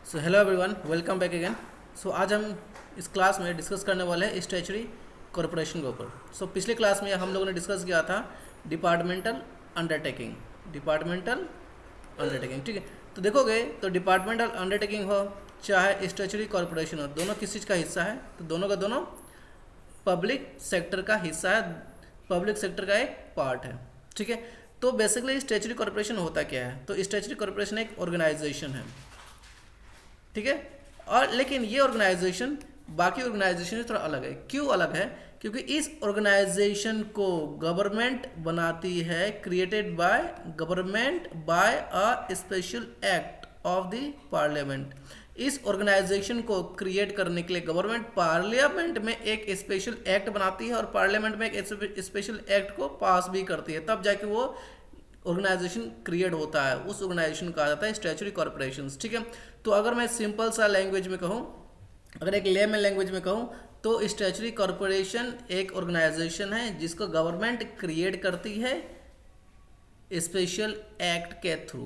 सो hello everyone, welcome back again. So आज हम इस क्लास में डिस्कस करने वाले हैं स्टैचुटरी कॉरपोरेशन के ऊपर। सो पिछले क्लास में हम लोगों ने डिस्कस किया था डिपार्टमेंटल अंडरटेकिंग। ठीक है, तो देखोगे तो डिपार्टमेंटल अंडरटेकिंग हो चाहे स्टैचुटरी कॉरपोरेशन हो, दोनों किस चीज़ का हिस्सा है? तो दोनों का दोनों पब्लिक सेक्टर का हिस्सा है, पब्लिक सेक्टर का एक पार्ट है। ठीक है, तो बेसिकली स्टैचुटरी कॉरपोरेशन होता क्या है? तो स्टैचुटरी कॉरपोरेशन एक ऑर्गेनाइजेशन है। ठीक है, और लेकिन ये ऑर्गेनाइजेशन बाकी ऑर्गेनाइजेशन से थोड़ा अलग है। क्यों अलग है? क्योंकि इस ऑर्गेनाइजेशन को गवर्नमेंट बनाती है, created by government by a special act of the parliament. इस ऑर्गेनाइजेशन को क्रिएट करने के लिए गवर्नमेंट पार्लियामेंट में एक स्पेशल एक्ट बनाती है और पार्लियामेंट में एक स्पेशल एक्ट को पास भी करती है, तब जाके वो ऑर्गेनाइजेशन क्रिएट होता है। उस ऑर्गेनाइजेशन कहा जाता है स्टैचुटरी कॉर्पोरेशंस। ठीक है, तो अगर मैं सिंपल सा लैंग्वेज में कहूँ, अगर एक लेमन लैंग्वेज में कहूँ, तो स्टैचुटरी कॉर्पोरेशन एक ऑर्गेनाइजेशन है जिसको गवर्नमेंट क्रिएट करती है स्पेशल एक्ट के थ्रू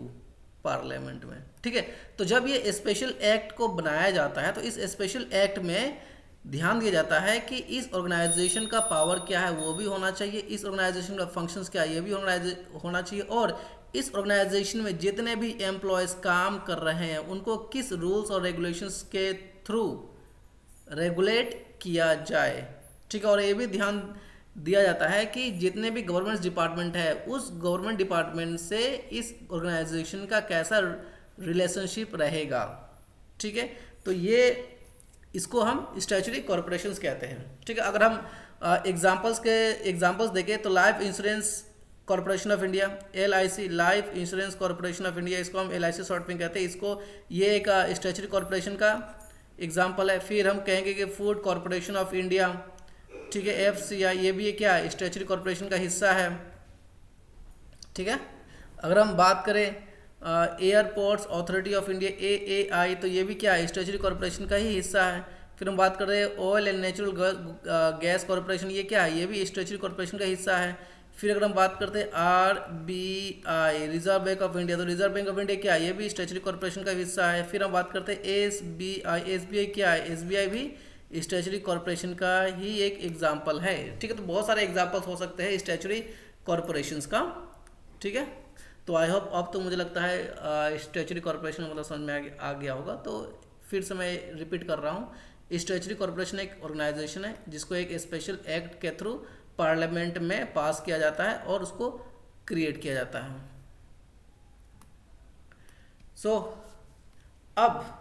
पार्लियामेंट में। ठीक है, तो जब ये स्पेशल एक्ट को बनाया जाता है तो इस स्पेशल एक्ट में ध्यान दिया जाता है कि इस ऑर्गेनाइजेशन का पावर क्या है वो भी होना चाहिए, इस ऑर्गेनाइजेशन का फंक्शंस क्या है ये भी होना चाहिए, और इस ऑर्गेनाइजेशन में जितने भी एम्प्लॉयज़ काम कर रहे हैं उनको किस रूल्स और रेगुलेशंस के थ्रू रेगुलेट किया जाए। ठीक है, और ये भी ध्यान दिया जाता है कि जितने भी गवर्नमेंट डिपार्टमेंट है उस गवर्नमेंट डिपार्टमेंट से इस ऑर्गेनाइजेशन का कैसा रिलेशनशिप रहेगा। ठीक है, तो ये इसको हम स्टैचुटरी कॉर्पोरेशंस कहते हैं। ठीक है, अगर हम एग्जांपल्स देखें तो life insurance corporation of India, LIC, life insurance corporation of India, इसको हम LIC शॉर्ट में कहते हैं। इसको ये एक स्टैचुटरी कॉर्पोरेशन का एग्जाम्पल है। फिर हम कहेंगे कि फूड कॉर्पोरेशन ऑफ इंडिया, ठीक है, FCI, ये भी क्या है? स्टैचुटरी कॉर्पोरेशन का हिस्सा है। ठीक है, अगर हम बात करें airports authority of India, AAI, तो ये भी क्या है? स्टैचुटरी कॉर्पोरेशन का ही हिस्सा है। फिर हम बात कर रहे हैं oil and natural gas corporation, ये क्या है? ये भी स्टैचुटरी कॉर्पोरेशन का हिस्सा है। फिर अगर हम बात करते हैं RBI, reserve bank of India, तो रिजर्व बैंक ऑफ इंडिया क्या है? ये भी स्टैचुटरी कॉर्पोरेशन का हिस्सा है। फिर हम बात करते हैं SBI क्या है? SBI भी स्टैचुटरी कॉर्पोरेशन का ही एक एग्जाम्पल है। ठीक है, तो बहुत सारे एग्जाम्पल्स हो सकते हैं स्टैचुटरी कॉर्पोरेशंस का। ठीक है, तो आई होप अब तो मुझे लगता है स्टैचुटरी कॉर्पोरेशन मतलब समझ में आ गया होगा। तो फिर से मैं रिपीट कर रहा हूँ, स्टैचुटरी कॉर्पोरेशन एक ऑर्गेनाइजेशन है जिसको एक स्पेशल एक्ट के थ्रू पार्लियामेंट में पास किया जाता है और उसको क्रिएट किया जाता है। सो अब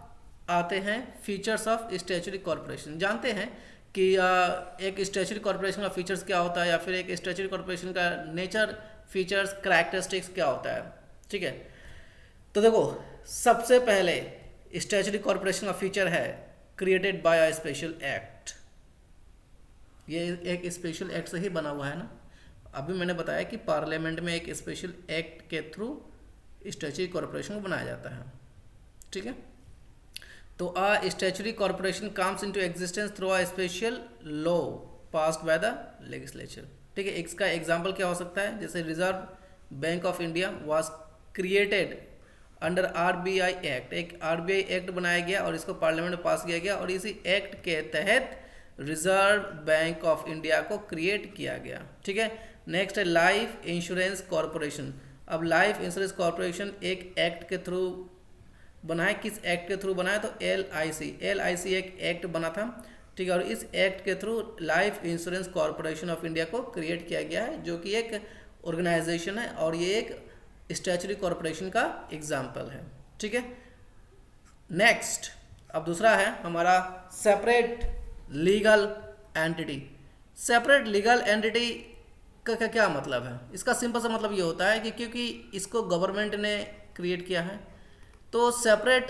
आते हैं फीचर्स ऑफ स्टैचुटरी कॉर्पोरेशन। जानते हैं कि एक स्टैचुटरी कॉर्पोरेशन का फीचर्स क्या होता है, या फिर एक स्टैचुटरी कॉर्पोरेशन का नेचर, फीचर्स, कैरेक्टरिस्टिक्स क्या होता है। ठीक है, तो देखो, सबसे पहले स्टैचुटरी कॉर्पोरेशन का फीचर है created by a special act. ये एक स्पेशल एक्ट से ही बना हुआ है ना। अभी मैंने बताया कि पार्लियामेंट में एक स्पेशल एक्ट के थ्रू स्टैचुटरी कॉर्पोरेशन को बनाया जाता है। ठीक है, तो अ statutory corporation comes into existence through a special law passed by the legislature. ठीक है, इसका एग्जाम्पल क्या हो सकता है? जैसे reserve bank of India was created under RBI act, एक RBI एक्ट बनाया गया और इसको पार्लियामेंट में पास किया गया, और इसी एक्ट के तहत रिजर्व बैंक ऑफ इंडिया को क्रिएट किया गया। ठीक है, नेक्स्ट है लाइफ इंश्योरेंस कॉर्पोरेशन। अब लाइफ इंश्योरेंस कॉर्पोरेशन एक एक्ट के थ्रू बना है। किस एक्ट के थ्रू बना है? तो LIC एक एक्ट बना था। ठीक है, और इस एक्ट के through life insurance corporation of India को क्रिएट किया गया है, जो कि एक ऑर्गेनाइजेशन है और ये एक स्टैचुटरी कॉर्पोरेशन का एग्जाम्पल है। ठीक है, नेक्स्ट अब दूसरा है हमारा separate legal entity. Separate legal entity का क्या मतलब है? इसका सिंपल सा मतलब ये होता है कि क्योंकि इसको गवर्नमेंट ने क्रिएट किया है, तो सेपरेट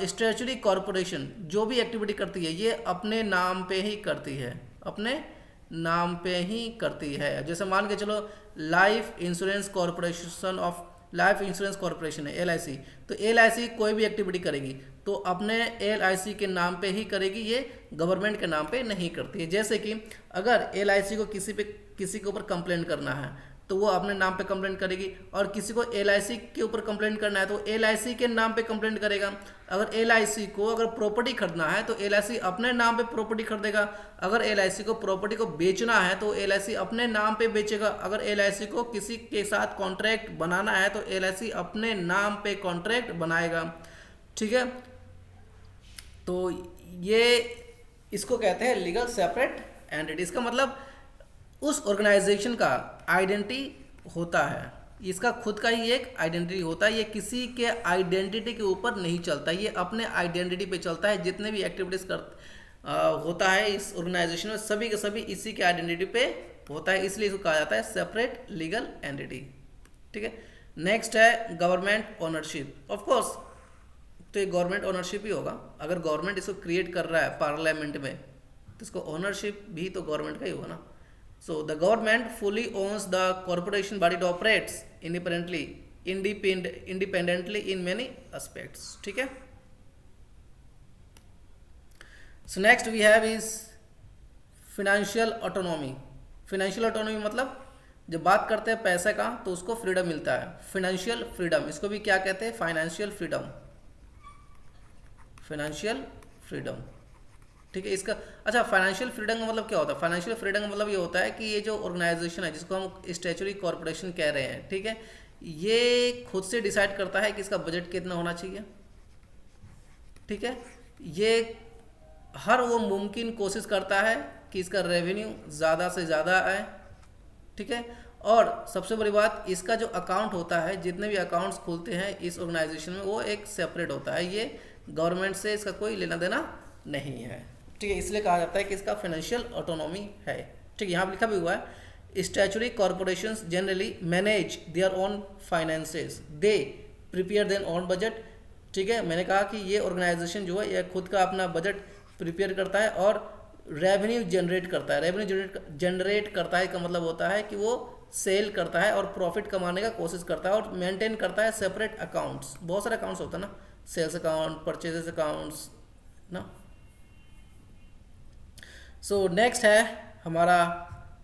स्टैचुटरी कॉर्पोरेशन जो भी एक्टिविटी करती है ये अपने नाम पे ही करती है, अपने नाम पे ही करती है। जैसे मान के चलो लाइफ इंश्योरेंस कॉर्पोरेशन है LIC, तो LIC कोई भी एक्टिविटी करेगी तो अपने LIC के नाम पे ही करेगी, ये गवर्नमेंट के नाम पे नहीं करती है। जैसे कि अगर LIC को किसी के ऊपर कंप्लेंट करना है तो वो अपने नाम पे कंप्लेंट करेगी, और किसी को एलआईसी के ऊपर कंप्लेंट करना है तो एलआईसी के नाम पे कंप्लेंट करेगा। अगर एलआईसी को अगर प्रॉपर्टी खरीदना है तो एलआईसी अपने नाम पे प्रॉपर्टी खरीदेगा। अगर एलआईसी को प्रॉपर्टी को बेचना है तो एलआईसी अपने नाम पे बेचेगा। अगर एलआईसी को किसी के साथ कॉन्ट्रैक्ट बनाना है तो एलआईसी अपने नाम पे कॉन्ट्रैक्ट बनाएगा। ठीक है, तो ये इसको कहते हैं लीगल सेपरेट एंटिटी। इसका मतलब उस ऑर्गेनाइजेशन का आइडेंटिटी होता है, इसका खुद का ही एक आइडेंटिटी होता है। ये किसी के आइडेंटिटी के ऊपर नहीं चलता, ये अपने आइडेंटिटी पे चलता है। जितने भी एक्टिविटीज होता है इस ऑर्गेनाइजेशन में, सभी के सभी इसी के आइडेंटिटी पे होता है, इसलिए इसको कहा जाता है सेपरेट लीगल एंटिटी। ठीक है, नेक्स्ट है गवर्नमेंट ओनरशिप। ऑफ कोर्स तो ये गवर्नमेंट ओनरशिप ही होगा। अगर गवर्नमेंट इसको क्रिएट कर रहा है पार्लियामेंट में तो इसको ओनरशिप भी तो गवर्नमेंट का ही होगा ना। So the government fully owns the corporation, but it operates independently in many aspects. ठीक है। So next we have is financial autonomy. Financial autonomy मतलब जब बात करते हैं पैसे का तो उसको फ्रीडम मिलता है, फाइनेंशियल फ्रीडम। इसको भी क्या कहते हैं? Financial freedom, financial freedom. ठीक है, इसका अच्छा फाइनेंशियल फ्रीडम का मतलब क्या होता है? फाइनेंशियल फ्रीडम का मतलब ये होता है कि ये जो ऑर्गेनाइजेशन है जिसको हम स्टैट्यूटरी कॉर्पोरेशन कह रहे हैं, ठीक है, ये खुद से डिसाइड करता है कि इसका बजट कितना होना चाहिए। ठीक है, ये हर वो मुमकिन कोशिश करता है कि इसका रेवेन्यू ज़्यादा से ज़्यादा आए। ठीक है, और सबसे बड़ी बात, इसका जो अकाउंट होता है, जितने भी अकाउंट्स खुलते हैं इस ऑर्गेनाइजेशन में, वो एक सेपरेट होता है। ये गवर्नमेंट से इसका कोई लेना देना नहीं है। ठीक है, इसलिए कहा जाता है कि इसका फाइनेंशियल ऑटोनॉमी है। ठीक है, यहाँ पर लिखा भी हुआ है statutory corporations generally manage their own finances, they prepare their own budget. ठीक है, मैंने कहा कि ये ऑर्गेनाइजेशन जो है ये खुद का अपना बजट प्रिपेयर करता है और रेवेन्यू जनरेट करता है। रेवेन्यू जनरेट करता है का मतलब होता है कि वो सेल करता है और प्रॉफिट कमाने का कोशिश करता है, और मेंटेन करता है सेपरेट अकाउंट्स। बहुत सारे अकाउंट्स होता है ना, सेल्स अकाउंट, परचेजेस अकाउंट्स ना। सो नेक्स्ट है हमारा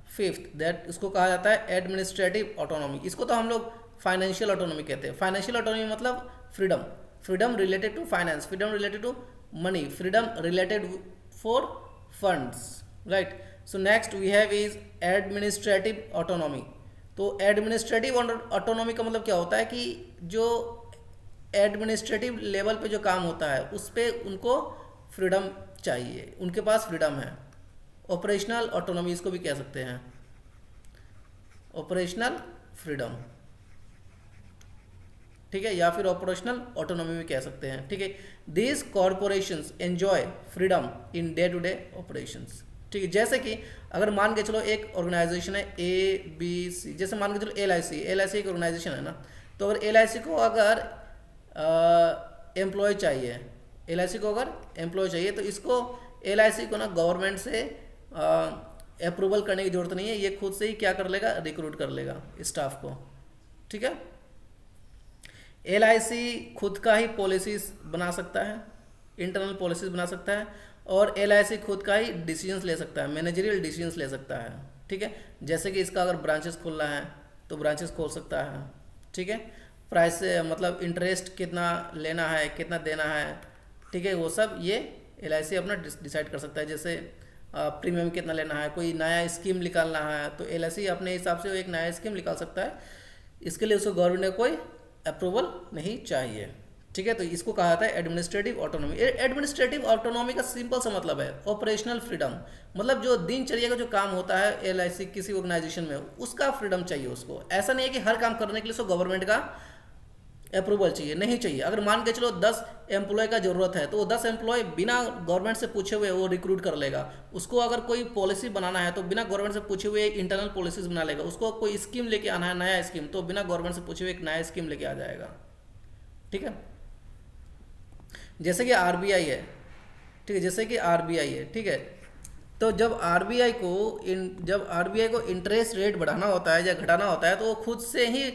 फिफ्थ, दैट इसको कहा जाता है एडमिनिस्ट्रेटिव ऑटोनॉमी। इसको तो हम लोग फाइनेंशियल ऑटोनॉमी कहते हैं। फाइनेंशियल ऑटोनॉमी मतलब freedom, freedom related to finance, freedom related to money, freedom related for funds, right. So next we have is administrative autonomy. तो एडमिनिस्ट्रेटिव ऑटोनॉमी का मतलब क्या होता है कि जो एडमिनिस्ट्रेटिव लेवल पे जो काम होता है उस पर उनको फ्रीडम चाहिए, उनके पास फ्रीडम है। ऑपरेशनल ऑटोनॉमी इसको भी कह सकते हैं, ऑपरेशनल फ्रीडम। ठीक है, या फिर ऑपरेशनल ऑटोनॉमी भी कह सकते हैं। ठीक है, these corporations enjoy freedom in day to day operations. ठीक है, जैसे कि अगर मान के चलो एक ऑर्गेनाइजेशन है ABC, जैसे मान के चलो LIC एक ऑर्गेनाइजेशन है ना, तो अगर LIC को अगर एम्प्लॉय चाहिए, LIC को अगर एम्प्लॉय चाहिए तो इसको LIC को ना गवर्नमेंट से अप्रूवल करने की जरूरत नहीं है, ये खुद से ही क्या कर लेगा, रिक्रूट कर लेगा स्टाफ को। ठीक है, LIC खुद का ही पॉलिसीज बना सकता है, इंटरनल पॉलिसीज बना सकता है, और LIC खुद का ही डिसीजंस ले सकता है, मैनेजरियल डिसीजंस ले सकता है। ठीक है, जैसे कि इसका अगर ब्रांचेस खोलना है तो ब्रांचेस खोल सकता है। ठीक है, प्राइस मतलब इंटरेस्ट कितना लेना है, कितना देना है, ठीक है, वो सब ये LIC अपना डिसाइड कर सकता है। जैसे प्रीमियम कितना लेना है, कोई नया स्कीम निकालना है तो LIC अपने हिसाब से एक नया स्कीम निकाल सकता है। इसके लिए उसको गवर्नमेंट ने कोई अप्रूवल नहीं चाहिए। ठीक है, तो इसको कहा जाता है एडमिनिस्ट्रेटिव ऑटोनॉमी। एडमिनिस्ट्रेटिव ऑटोनॉमी का सिंपल सा मतलब है ऑपरेशनल फ्रीडम, मतलब जो दिनचर्या का जो काम होता है LIC किसी ऑर्गेनाइजेशन में, उसका फ्रीडम चाहिए उसको। ऐसा नहीं है कि हर काम करने के लिए उसको गवर्नमेंट का अप्रूवल चाहिए, नहीं चाहिए। अगर मान के चलो 10 एम्प्लॉय का जरूरत है तो वो 10 एम्प्लॉय बिना गवर्नमेंट से पूछे हुए वो रिक्रूट कर लेगा। उसको अगर कोई पॉलिसी बनाना है तो बिना गवर्नमेंट से पूछे हुए इंटरनल पॉलिसीज बना लेगा। उसको कोई स्कीम लेके आना है, नया स्कीम, तो बिना गवर्नमेंट से पूछे हुए एक नया स्कीम लेके आ जाएगा। ठीक है, जैसे कि RBI है, ठीक है, जैसे कि RBI है, ठीक है, तो जब RBI को इंटरेस्ट रेट बढ़ाना होता है या घटाना होता है तो वो खुद से ही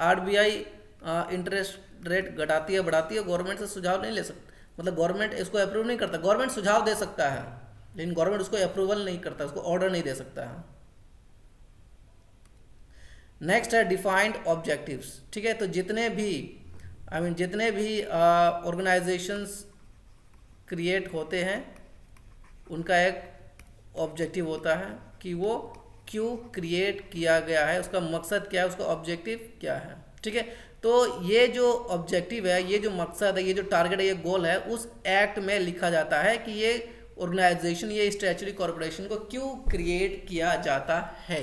RBI इंटरेस्ट रेट घटाती है, बढ़ाती है, गवर्नमेंट से सुझाव नहीं ले सकता, मतलब गवर्नमेंट इसको अप्रूव नहीं करता। गवर्नमेंट सुझाव दे सकता है लेकिन गवर्नमेंट उसको अप्रूवल नहीं करता, उसको ऑर्डर नहीं दे सकता है। नेक्स्ट है डिफाइंड ऑब्जेक्टिव्स। ठीक है, तो जितने भी जितने भी ऑर्गेनाइजेशंस क्रिएट होते हैं उनका एक ऑब्जेक्टिव होता है कि वो क्यों क्रिएट किया गया है, उसका मकसद क्या है, उसका ऑब्जेक्टिव क्या है। ठीक है, तो ये जो ऑब्जेक्टिव है, ये जो मकसद है, ये जो टारगेट है, ये गोल है, उस एक्ट में लिखा जाता है कि ये ऑर्गेनाइजेशन, ये स्टैट्यूटरी कॉर्पोरेशन को क्यों क्रिएट किया जाता है।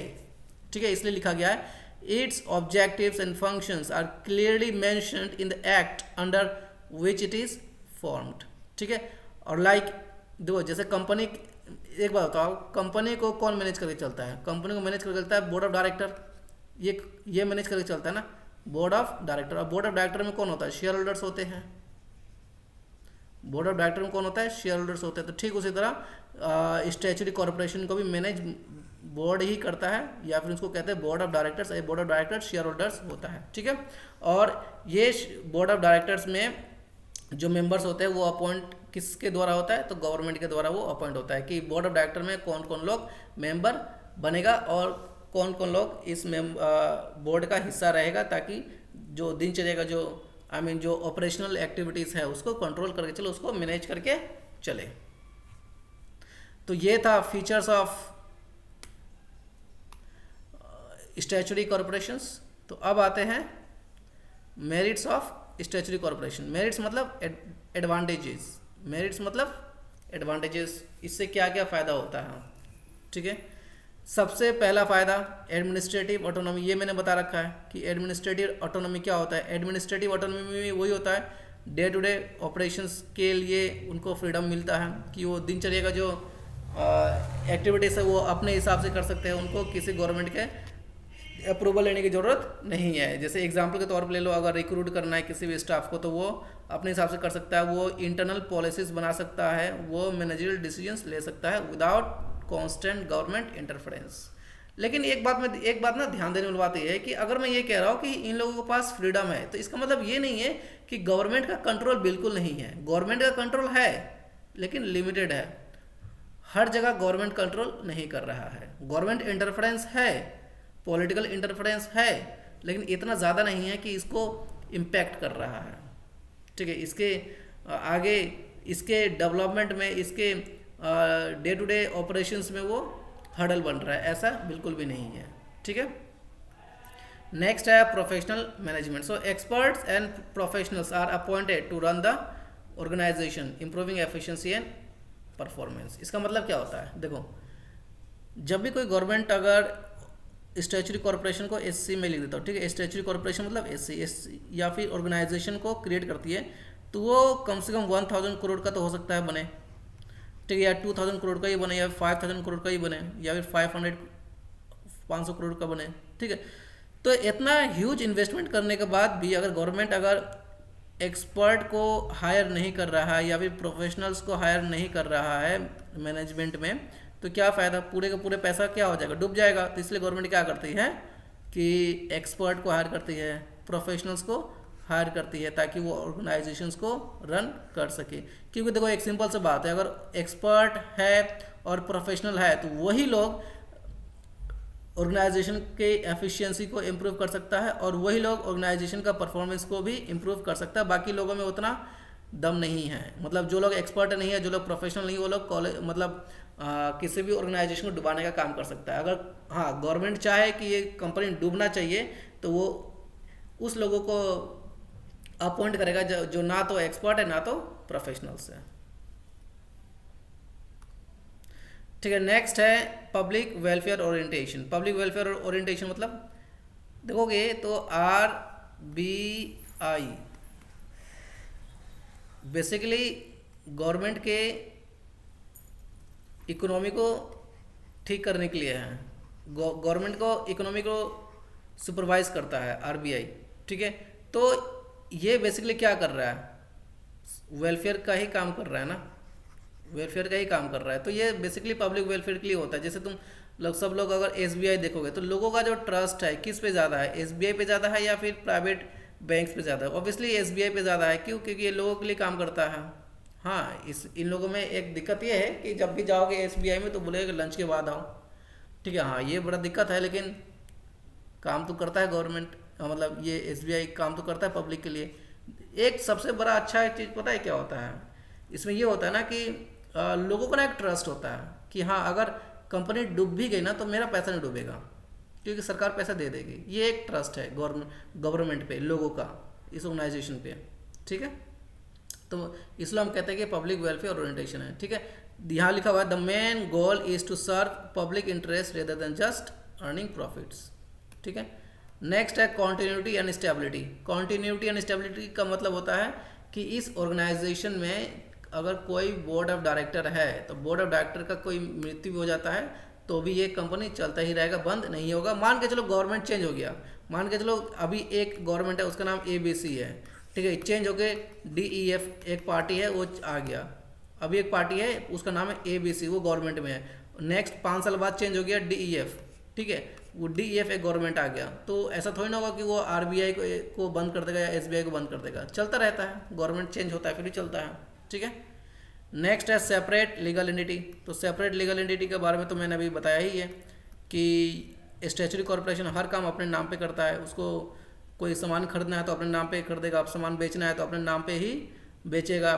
ठीक है, इसलिए लिखा गया है its objectives and functions are clearly mentioned in the act under which it is formed. ठीक है, और लाइक देखो जैसे कंपनी, एक बात बताओ, कंपनी को कौन मैनेज करके चलता है? कंपनी को मैनेज करके चलता है बोर्ड ऑफ डायरेक्टर, ये मैनेज करके चलता है ना, बोर्ड ऑफ डायरेक्टर। और बोर्ड ऑफ डायरेक्टर में कौन होता है? शेयर होल्डर्स होते हैं। बोर्ड ऑफ डायरेक्टर में कौन होता है? शेयर होल्डर्स होते हैं। तो ठीक उसी तरह स्टैट्यूटरी कॉर्पोरेशन को भी मैनेज बोर्ड ही करता है, या फिर उसको कहते हैं board of directors. Board of directors share holders होता है। ठीक है, और ये बोर्ड ऑफ डायरेक्टर्स में जो मेंबर्स होते हैं वो अपॉइंट किसके द्वारा होता है? तो गवर्नमेंट के द्वारा वो अपॉइंट होता है कि बोर्ड ऑफ डायरेक्टर में कौन कौन लोग मेंबर बनेगा और कौन कौन लोग इस बोर्ड का हिस्सा रहेगा, ताकि जो दिनचर्या का जो जो ऑपरेशनल एक्टिविटीज़ है उसको कंट्रोल करके चले, उसको मैनेज करके चले। तो ये था फीचर्स ऑफ स्टैट्यूटरी कॉर्पोरेशंस। तो अब आते हैं merits of statutory corporation. Merits मतलब एडवांटेजेस, मेरिट्स मतलब एडवांटेजेस, इससे क्या क्या फ़ायदा होता है। ठीक है, सबसे पहला फ़ायदा एडमिनिस्ट्रेटिव ऑटोनॉमी। ये मैंने बता रखा है कि एडमिनिस्ट्रेटिव ऑटोनॉमी क्या होता है। एडमिनिस्ट्रेटिव ऑटोनॉमी में वही होता है डे टू डे ऑपरेशंस के लिए उनको फ्रीडम मिलता है कि वो दिनचर्या का जो एक्टिविटीज़ है वो अपने हिसाब से कर सकते हैं, उनको किसी गवर्नमेंट के अप्रूवल लेने की ज़रूरत नहीं है। जैसे एग्जांपल के तौर पर ले लो, अगर रिक्रूट करना है किसी भी स्टाफ को तो वो अपने हिसाब से कर सकता है, वो इंटरनल पॉलिसीज बना सकता है, वो मैनेजरियल डिसीजंस ले सकता है विदाउट कांस्टेंट गवर्नमेंट इंटरफेरेंस। लेकिन एक बात ना ध्यान देने वाली बात यह है कि अगर मैं ये कह रहा हूँ कि इन लोगों के पास फ्रीडम है, तो इसका मतलब ये नहीं है कि गवर्नमेंट का कंट्रोल बिल्कुल नहीं है। गवर्नमेंट का कंट्रोल है लेकिन लिमिटेड है। हर जगह गवर्नमेंट कंट्रोल नहीं कर रहा है। गवर्नमेंट इंटरफेरेंस है, पॉलिटिकल इंटरफेरेंस है, लेकिन इतना ज़्यादा नहीं है कि इसको इम्पैक्ट कर रहा है। ठीक है, इसके आगे इसके डेवलपमेंट में, इसके डे टू डे ऑपरेशंस में वो हर्डल बन रहा है, ऐसा बिल्कुल भी नहीं है। ठीक है, नेक्स्ट है professional management. So experts and professionals are appointed to run the organisation improving efficiency and performance. इसका मतलब क्या होता है? देखो, जब भी कोई गवर्नमेंट अगर स्टैट्यूटरी कॉर्पोरेशन को एससी में लिख देता हूँ, ठीक है, स्टैट्यूटरी कॉर्पोरेशन मतलब एससी या फिर ऑर्गेनाइजेशन को क्रिएट करती है, तो वो कम से कम 1000 करोड़ का तो हो सकता है बने, ठीक है, या 2000 करोड़ का ही बने, या 5000 करोड़ का ही बने, या फिर 500 करोड़ का बने। ठीक है, तो इतना ह्यूज इन्वेस्टमेंट करने के बाद भी अगर गवर्नमेंट अगर एक्सपर्ट को हायर नहीं कर रहा है या फिर प्रोफेशनल्स को हायर नहीं कर रहा है मैनेजमेंट में, तो क्या फ़ायदा? पूरे का पूरे पैसा क्या हो जाएगा? डूब जाएगा। तो इसलिए गवर्नमेंट क्या करती है कि एक्सपर्ट को हायर करती है, प्रोफेशनल्स को हायर करती है, ताकि वो ऑर्गेनाइजेशंस को रन कर सके। क्योंकि देखो एक सिंपल सा बात है, अगर एक्सपर्ट है और प्रोफेशनल है तो वही लोग ऑर्गेनाइजेशन के एफिशिएंसी को इम्प्रूव कर सकता है और वही लोग ऑर्गेनाइजेशन का परफॉर्मेंस को भी इम्प्रूव कर सकता है। बाकी लोगों में उतना दम नहीं है। मतलब जो लोग एक्सपर्ट नहीं है, जो लोग प्रोफेशनल नहीं है, वो लोग कॉलेज मतलब किसी भी ऑर्गेनाइजेशन को डुबाने का काम कर सकता है। अगर हाँ गवर्नमेंट चाहे कि ये कंपनी डूबना चाहिए तो वो उस लोगों को अपॉइंट करेगा जो ना तो एक्सपर्ट है ना तो प्रोफेशनल्स है। ठीक है, नेक्स्ट है public welfare orientation. Public welfare orientation मतलब देखोगे तो RBI बेसिकली गवर्नमेंट के इकोनॉमी को ठीक करने के लिए है। गवर्नमेंट को इकोनॉमी को सुपरवाइज करता है RBI। ठीक है, तो ये बेसिकली क्या कर रहा है? वेलफेयर का ही काम कर रहा है ना, वेलफेयर का ही काम कर रहा है। तो ये बेसिकली पब्लिक वेलफेयर के लिए होता है। जैसे तुम सब लोग अगर SBI देखोगे तो लोगों का जो ट्रस्ट है किस पे ज़्यादा है? SBI पे ज़्यादा है या फिर प्राइवेट बैंक्स पे ज़्यादा है? ऑब्वियसली SBI पे ज़्यादा है। क्यों? क्योंकि ये लोगों के लिए काम करता है। हाँ, इन लोगों में एक दिक्कत ये है कि जब भी जाओगे SBI में तो बोलेगा लंच के बाद आओ। ठीक है, हाँ ये बड़ा दिक्कत है, लेकिन काम तो करता है गवर्नमेंट, मतलब ये एसबीआई काम तो करता है पब्लिक के लिए। एक सबसे बड़ा अच्छा एक चीज़ पता है क्या होता है इसमें, ये होता है ना कि लोगों को ना एक ट्रस्ट होता है कि हाँ अगर कंपनी डूब भी गई ना तो मेरा पैसा नहीं डूबेगा, क्योंकि सरकार पैसा दे देगी। ये एक ट्रस्ट है गवर्नमेंट पे, लोगों का इस ऑर्गेनाइजेशन पे, ठीक है। तो इसलिए हम कहते हैं कि पब्लिक वेलफेयर ओरिएंटेशन है, ठीक है। यहाँ लिखा हुआ है the main goal is to serve public interest rather than just earning profits, ठीक है। नेक्स्ट है continuity and stability. Continuity and stability का मतलब होता है कि इस ऑर्गेनाइजेशन में अगर कोई बोर्ड ऑफ डायरेक्टर है तो बोर्ड ऑफ डायरेक्टर का कोई मृत्यु भी हो जाता है तो भी ये कंपनी चलता ही रहेगा, बंद नहीं होगा। मान के चलो गवर्नमेंट चेंज हो गया, मान के चलो अभी एक गवर्नमेंट है उसका नाम ABC है, ठीक है, चेंज होके DEF एक पार्टी है वो आ गया, अभी एक पार्टी है उसका नाम है ABC, वो गवर्नमेंट में है। नेक्स्ट 5 साल बाद चेंज हो गया DEF, ठीक है, वो DEF एक गवर्नमेंट आ गया, तो ऐसा थोड़ी ना होगा कि वो RBI को बंद कर देगा या SBI को बंद कर देगा, चलता रहता है, गवर्नमेंट चेंज होता है फिर भी चलता है, ठीक है। नेक्स्ट है सेपरेट लीगल एंटिटी। तो सेपरेट लीगल एंटिटी के बारे में तो मैंने अभी बताया ही है कि स्टैट्यूटरी कॉर्पोरेशन हर काम अपने नाम पे करता है। उसको कोई सामान खरीदना है तो अपने नाम पे खरीदेगा, आप सामान बेचना है तो अपने नाम पे ही बेचेगा,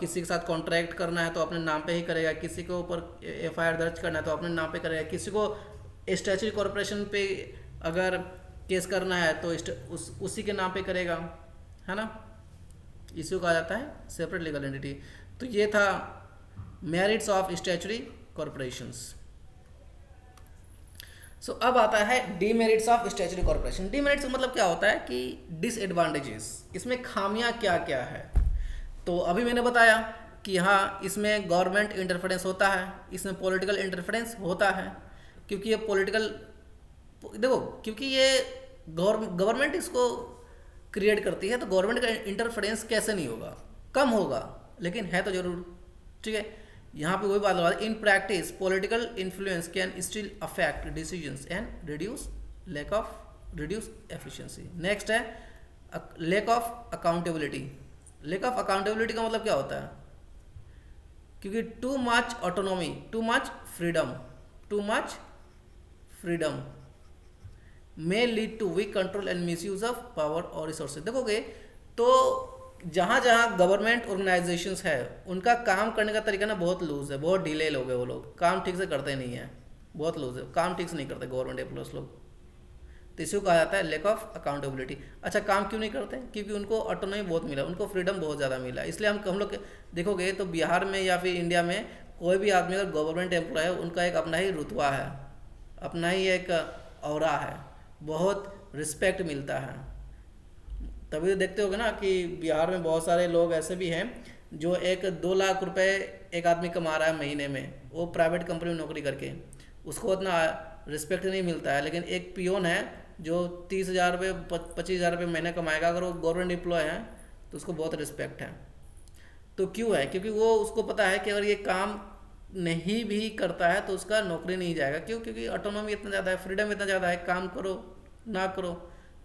किसी के साथ कॉन्ट्रैक्ट करना है तो अपने नाम पे ही करेगा, किसी के ऊपर FIR दर्ज करना है तो अपने नाम पे करेगा, किसी को स्टैट्यूटरी कॉर्पोरेशन पे अगर केस करना है तो उसी के नाम पे करेगा, है ना। इसी को कहा जाता है सेपरेट लीगल एंटिटी। तो ये था मेरिट्स ऑफ स्टैट्यूटरी कॉर्पोरेशंस। सो अब आता है demerits of statutory corporation. Demerits मतलब क्या होता है कि डिसएडवांटेजेस, इसमें खामियां क्या क्या है। तो अभी मैंने बताया कि हाँ इसमें गवर्नमेंट इंटरफेरेंस होता है, इसमें पॉलिटिकल इंटरफेरेंस होता है, क्योंकि ये पॉलिटिकल, देखो क्योंकि ये गवर्नमेंट इसको क्रिएट करती है तो गवर्नमेंट का इंटरफेरेंस कैसे नहीं होगा, कम होगा, लेकिन है तो जरूर, ठीक है। यहाँ पे वही बात लगा, in practice political influence can still affect decisions and reduce efficiency. Next है lack of accountability. Lack of accountability का मतलब क्या होता है, क्योंकि too much autonomy, too much freedom may lead to weak control and misuse of power और resources. देखोगे तो जहाँ जहाँ गवर्नमेंट ऑर्गेनाइजेशंस है उनका काम करने का तरीका ना बहुत लूज है, बहुत ढीले लोग हैं, वो लोग काम ठीक से करते नहीं है, बहुत लूज है, काम ठीक से नहीं करते गवर्नमेंट एम्प्लॉयज लोग, तो इसी को कहा जाता है लैक ऑफ अकाउंटेबिलिटी। अच्छा काम क्यों नहीं करते, क्योंकि उनको ऑटोनॉमी बहुत मिला, उनको फ्रीडम बहुत ज़्यादा मिला, इसलिए हम लोग देखोगे तो बिहार में या फिर इंडिया में कोई भी आदमी अगर गवर्नमेंट एम्प्लॉय है उनका एक अपना ही रुतबा है, अपना ही एक औरा है, बहुत रिस्पेक्ट मिलता है। तभी तो देखते होगे ना कि बिहार में बहुत सारे लोग ऐसे भी हैं जो 1-2 लाख रुपए एक आदमी कमा रहा है महीने में, वो प्राइवेट कंपनी में नौकरी करके, उसको उतना रिस्पेक्ट नहीं मिलता है। लेकिन एक पियोन है जो 30,000 रुपये 25,000 रुपये महीने कमाएगा, अगर वो गवर्नमेंट एम्प्लॉय है तो उसको बहुत रिस्पेक्ट है। तो क्यों है, क्योंकि वो उसको पता है कि अगर ये काम नहीं भी करता है तो उसका नौकरी नहीं जाएगा। क्यों, क्योंकि ऑटोनॉमी इतना ज़्यादा है, फ्रीडम इतना ज़्यादा है, काम करो ना करो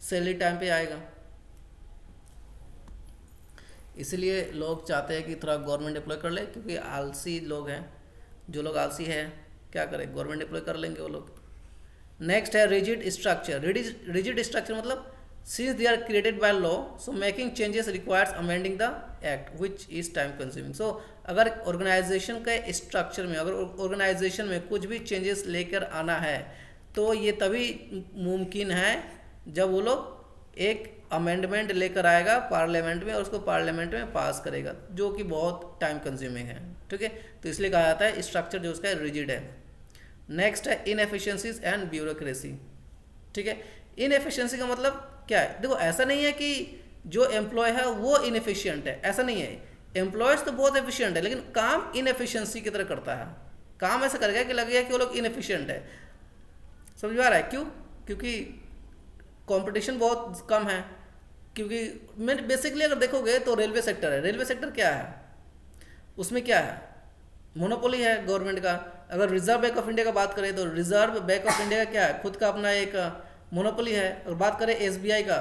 सैलरी टाइम पे आएगा। इसलिए लोग चाहते हैं कि थोड़ा गवर्नमेंट एम्प्लॉय कर ले, क्योंकि आलसी लोग हैं, जो लोग आलसी है क्या करें, गवर्नमेंट एम्प्लॉय कर लेंगे वो लोग। नेक्स्ट है रिजिड स्ट्रक्चर। रिजिड स्ट्रक्चर मतलब since they are created by law so making changes requires amending the act which is time consuming। so अगर ऑर्गेनाइजेशन के स्ट्रक्चर में, अगर ऑर्गेनाइजेशन में कुछ भी चेंजेस लेकर आना है तो ये तभी मुमकिन है जब वो लोग एक अमेंडमेंट लेकर आएगा पार्लियामेंट में और उसको पार्लियामेंट में पास करेगा, जो कि बहुत टाइम कंज्यूमिंग है, ठीक है। तो इसलिए कहा जाता है स्ट्रक्चर जो उसका रिजिड है। नेक्स्ट है इनएफिशिएंसीज एंड ब्यूरोक्रेसी, ठीक है। इनएफिशिएंसी का मतलब क्या है, देखो ऐसा नहीं है कि जो एम्प्लॉय है वो इनएफिशिएंट है, ऐसा नहीं है, एम्प्लॉयज तो बहुत एफिशिएंट है लेकिन काम इनएफिशिएंसी की तरह करता है, काम ऐसा करेगा कि लगेगा कि वो लोग इनएफिशिएंट है। समझ में आ रहा है क्यों, क्योंकि कंपटीशन बहुत कम है। क्योंकि मैं बेसिकली अगर देखोगे तो रेलवे सेक्टर है, रेलवे सेक्टर क्या है, उसमें क्या है, मोनोपोली है गवर्नमेंट का। अगर रिजर्व बैंक ऑफ इंडिया का बात करें तो रिजर्व बैंक ऑफ इंडिया का क्या है, खुद का अपना एक मोनोपोली है। और बात करें एसबीआई का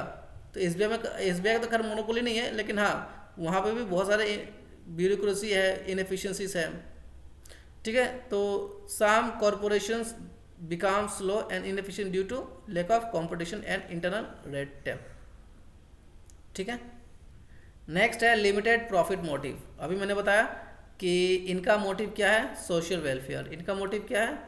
तो एसबीआई का तो खैर मोनोपोली नहीं है, लेकिन हाँ वहाँ पे भी बहुत सारे ब्यूरोक्रेसी है, इनएफिशिएंसीज है, ठीक है। तो some corporations become slow and inefficient due to lack of competition and internal red tape. ठीक है। नेक्स्ट है लिमिटेड प्रॉफिट मोटिव। अभी मैंने बताया कि इनका मोटिव क्या है, सोशल वेलफेयर। इनका मोटिव क्या है,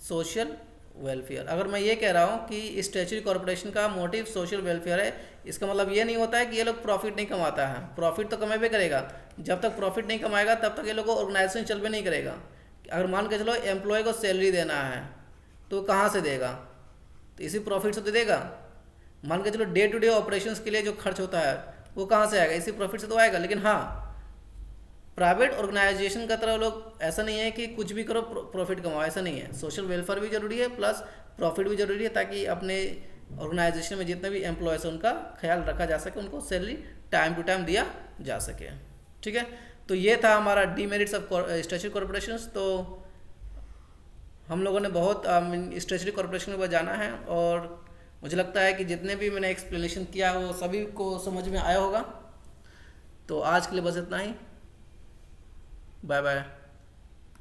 सोशल वेलफेयर। अगर मैं ये कह रहा हूँ कि स्टैट्यूटरी कॉर्पोरेशन का मोटिव सोशल वेलफेयर है, इसका मतलब ये नहीं होता है कि ये लोग प्रॉफिट नहीं कमाता है। प्रॉफिट तो कमेबे करेगा, जब तक प्रॉफिट नहीं कमाएगा तब तक ये लोग को ऑर्गेनाइजेशन चलबे नहीं करेगा। अगर मान के चलो एम्प्लॉय को सैलरी देना है तो कहाँ से देगा, तो इसी प्रॉफिट से तो देगा। मान के चलो डे टू डे ऑपरेशंस के लिए जो खर्च होता है वो कहाँ से आएगा, इसी प्रॉफिट से तो आएगा। लेकिन हाँ, प्राइवेट ऑर्गेनाइजेशन का तरह लोग ऐसा नहीं है कि कुछ भी करो प्रॉफिट कमाओ, ऐसा नहीं है। सोशल वेलफेयर भी जरूरी है प्लस प्रॉफिट भी जरूरी है, ताकि अपने ऑर्गेनाइजेशन में जितने भी एम्प्लॉयज हैं उनका ख्याल रखा जा सके, उनको सैलरी टाइम टू टाइम दिया जा सके। ठीक है, तो ये था हमारा डीमेरिट्स ऑफ स्टैट्यूटरी कॉर्पोरेशंस। तो हम लोगों ने बहुत स्टैट्यूटरी कॉर्पोरेशन के बाद जाना है, और मुझे लगता है कि जितने भी मैंने एक्सप्लेनेशन किया वो सभी को समझ में आया होगा। तो आज के लिए बस इतना ही। Bye bye.